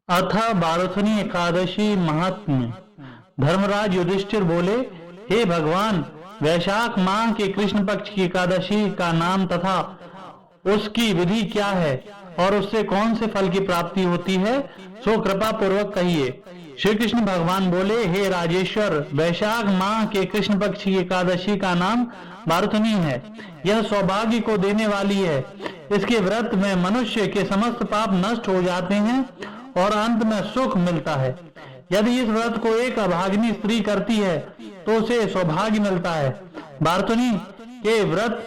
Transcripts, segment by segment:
अथ बारुथनी एकादशी महात्म्य। धर्मराज युधिष्ठिर बोले, हे भगवान, वैशाख माह के कृष्ण पक्ष की एकादशी का नाम तथा उसकी विधि क्या है और उससे कौन से फल की प्राप्ति होती है, सो कृपा पूर्वक कहिए। श्री कृष्ण भगवान बोले, हे राजेश्वर, वैशाख माह के कृष्ण पक्ष की एकादशी का नाम बारुथनी है। यह सौभाग्य को देने वाली है। इसके व्रत में मनुष्य के समस्त पाप नष्ट हो जाते हैं और अंत में सुख मिलता है। यदि इस व्रत को एक अभागिनी स्त्री करती है तो उसे सौभाग्य मिलता है। बारुथनी के व्रत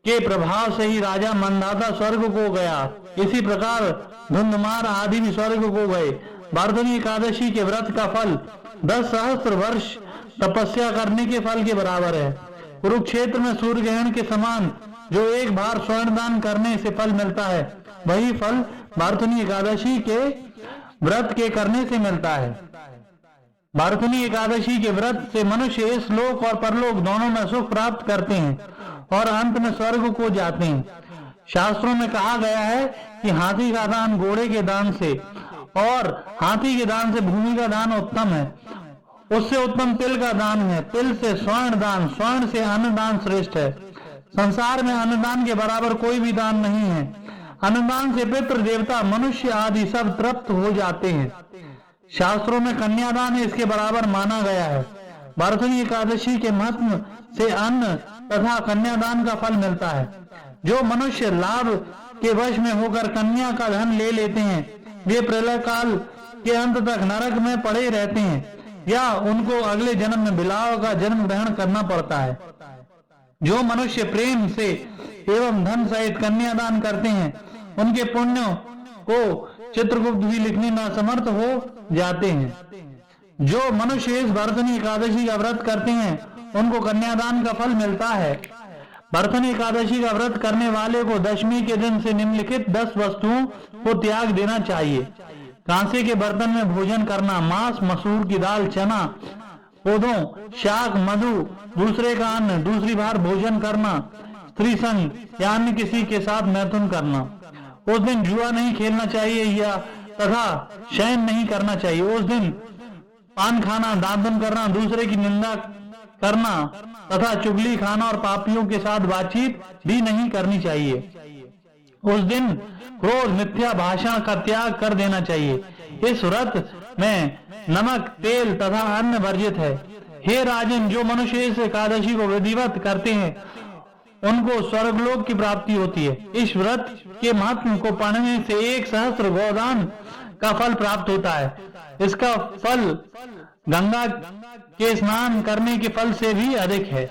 के प्रभाव से ही राजा मंदाता स्वर्ग को गया। इसी प्रकार धुंधमार आदि भी स्वर्ग को गए। बारुथनी एकादशी के व्रत का फल 10 सहस्त्र वर्ष तपस्या करने के फल के बराबर है। कुरुक्षेत्र में सूर्य ग्रहण के समान जो एक बार स्वर्ण दान करने से फल मिलता है, वही फल बारुथनी एकादशी के व्रत के करने से मिलता है। बारुथनी एकादशी के व्रत से मनुष्य इस लोक और परलोक दोनों में सुख प्राप्त करते हैं और अंत में स्वर्ग को जाते हैं। शास्त्रों में कहा गया है कि हाथी का दान घोड़े के दान से और हाथी के दान से भूमि का दान उत्तम है। उससे उत्तम तिल का दान है। तिल से स्वर्ण दान, स्वर्ण से अन्नदान श्रेष्ठ है। संसार में अन्नदान के बराबर कोई भी दान नहीं है। अन्नदान से पितृ देवता मनुष्य आदि सब तृप्त हो जाते हैं। शास्त्रों में कन्यादान इसके बराबर माना गया है। बारुथनी एकादशी के महत्व से अन्न तथा कन्यादान का फल मिलता है। जो मनुष्य लाभ के वश में होकर कन्या का धन ले लेते हैं, वे प्रलय काल के अंत तक नरक में पड़े रहते हैं या उनको अगले जन्म में बिलाव का जन्म ग्रहण करना पड़ता है। जो मनुष्य प्रेम से एवं धन सहित कन्यादान करते हैं, उनके पुण्य को चित्रगुप्त भी लिखने में असमर्थ हो जाते हैं। जो मनुष्य इस बारुथनी एकादशी का व्रत करते हैं, उनको कन्यादान का फल मिलता है। बारुथनी एकादशी का व्रत करने वाले को दशमी के दिन से निम्नलिखित 10 वस्तुओं को त्याग देना चाहिए। कांसे के बर्तन में भोजन करना, मांस, मसूर की दाल, चना, पौधों, शाक, मधु, दूसरे का अन्न, दूसरी बार भोजन करना, स्त्री संग या अन्य किसी के साथ मैथुन करना। उस दिन जुआ नहीं खेलना चाहिए या तथा शयन नहीं करना चाहिए। उस दिन पान खाना, दातुन करना, दूसरे की निंदा करना तथा चुगली खाना और पापियों के साथ बातचीत भी नहीं करनी चाहिए। उस दिन क्रोध, मिथ्या भाषण का त्याग कर देना चाहिए। इस व्रत में नमक, तेल तथा अन्न वर्जित है। हे राजन, जो मनुष्य इस एकादशी को विधिवत करते हैं, उनको स्वर्गलोक की प्राप्ति होती है। इस व्रत के महत्व को पढ़ने से 1 सहस्त्र गोदान का फल प्राप्त होता है। इसका फल गंगा के स्नान करने के फल से भी अधिक है।